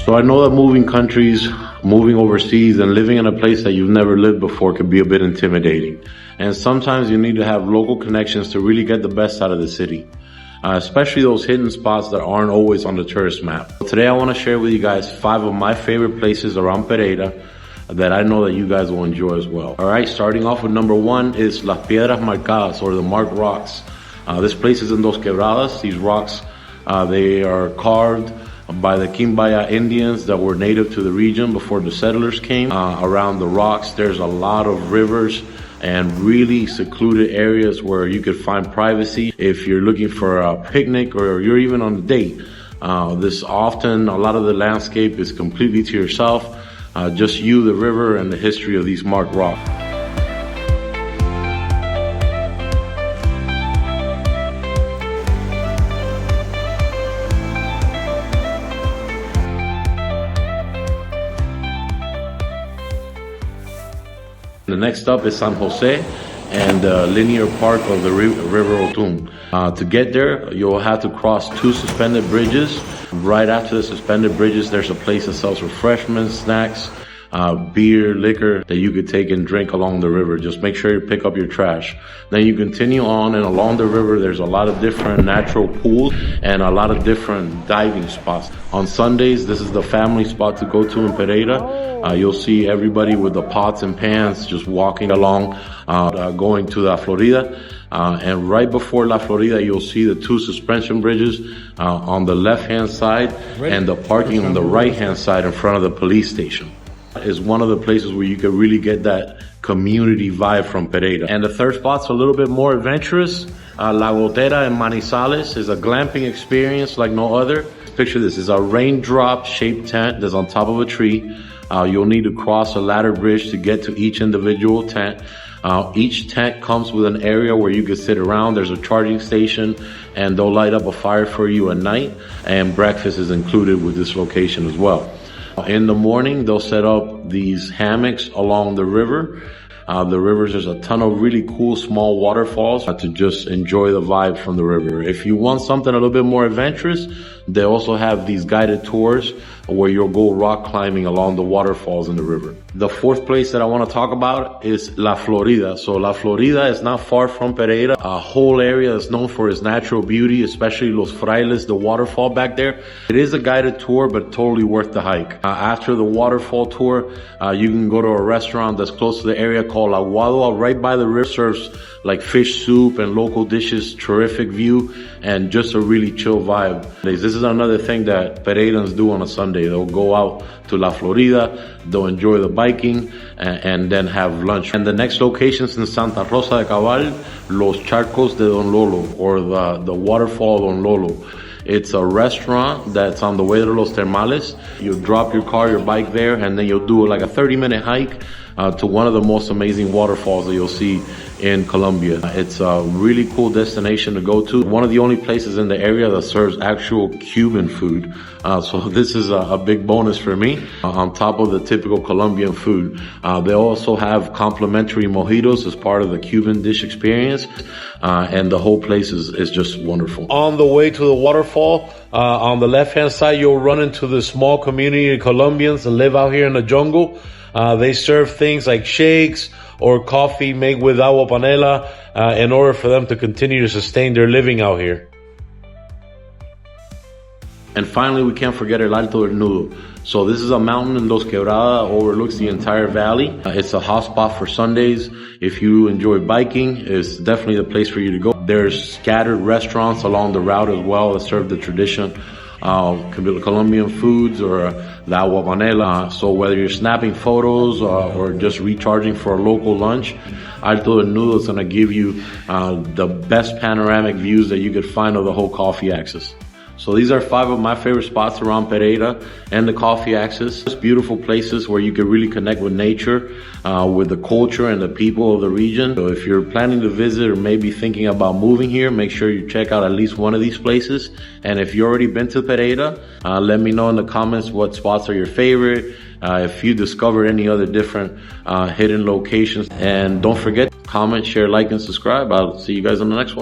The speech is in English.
So I know that moving countries, moving overseas, and living in a place that you've never lived before can be a bit intimidating. And sometimes you need to have local connections to really get the best out of the city, especially those hidden spots that aren't always on the tourist map. Today I want to share with you guys 5 of my favorite places around Pereira that I know that you guys will enjoy as well. All right, starting off with number 1 is Las Piedras Marcadas, or the marked rocks. This place is in Dosquebradas. These rocks, they are carved by the Quimbaya Indians that were native to the region before the settlers came. Around the rocks, there's a lot of rivers and really secluded areas where you could find privacy if you're looking for a picnic or you're even on a date. A lot of the landscape is completely to yourself, just you, the river, and the history of these marked rocks. The next up is San Jose and the linear park of the river Otún. To get there, you'll have to cross 2 suspended bridges. Right after the suspended bridges, there's a place that sells refreshments, snacks, beer, liquor that you could take and drink along the river. Just make sure you pick up your trash. Then you continue on, and along the river there's a lot of different natural pools and a lot of different diving spots. On Sundays, this is the family spot to go to in Pereira. You'll see everybody with the pots and pans just walking along, going to La Florida. And right before La Florida, you'll see the 2 suspension bridges on the left-hand side and the parking on the right-hand side in front of the police station. Is one of the places where you can really get that community vibe from Pereira. And the third spot's a little bit more adventurous. La Gotera in Manizales is a glamping experience like no other. Picture this, it's a raindrop shaped tent that's on top of a tree. You'll need to cross a ladder bridge to get to each individual tent. Each tent comes with an area where you can sit around. There's a charging station, and they'll light up a fire for you at night, and breakfast is included with this location as well. In the morning, they'll set up these hammocks along the river. There's a ton of really cool small waterfalls to just enjoy the vibe from the river. If you want something a little bit more adventurous, they also have these guided tours where you'll go rock climbing along the waterfalls in the river. The 4th place that I want to talk about is La Florida. So La Florida is not far from Pereira. A whole area is known for its natural beauty, especially Los Frailes, the waterfall back there. It is a guided tour, but totally worth the hike. After the waterfall tour, you can go to a restaurant that's close to the area called Aguado, right by the river. Serves like fish soup and local dishes, terrific view, and just a really chill vibe. This is another thing that Pereirans do on a Sunday. They'll go out to La Florida, they'll enjoy the biking, and then have lunch. And the next location's in Santa Rosa de Cabal, Los Charcos de Don Lolo, or the Waterfall Don Lolo. It's a restaurant that's on the way to Los Termales. You drop your car, your bike there, and then you'll do like a 30-minute hike to one of the most amazing waterfalls that you'll see in Colombia. It's a really cool destination to go to. One of the only places in the area that serves actual Cuban food. So this is a big bonus for me, on top of the typical Colombian food. They also have complimentary mojitos as part of the Cuban dish experience. And the whole place is just wonderful. On the way to the waterfall, on the left-hand side, you'll run into the small community of Colombians that live out here in the jungle. They serve things like shakes or coffee made with agua panela in order for them to continue to sustain their living out here. And finally, we can't forget El Alto del Nudo. So this is a mountain in Dosquebradas, overlooks the entire valley. It's a hot spot for Sundays. If you enjoy biking, it's definitely the place for you to go. There's scattered restaurants along the route as well that serve the tradition Colombian foods or the agua panela. So whether you're snapping photos or just recharging for a local lunch, Alto del Nudo is going to give you the best panoramic views that you could find of the whole coffee axis. So these are 5 of my favorite spots around Pereira and the coffee axis. Just beautiful places where you can really connect with nature, with the culture and the people of the region. So if you're planning to visit or maybe thinking about moving here, make sure you check out at least one of these places. And if you've already been to Pereira, let me know in the comments what spots are your favorite, if you discovered any other different hidden locations. And don't forget, comment, share, like, and subscribe. I'll see you guys on the next one.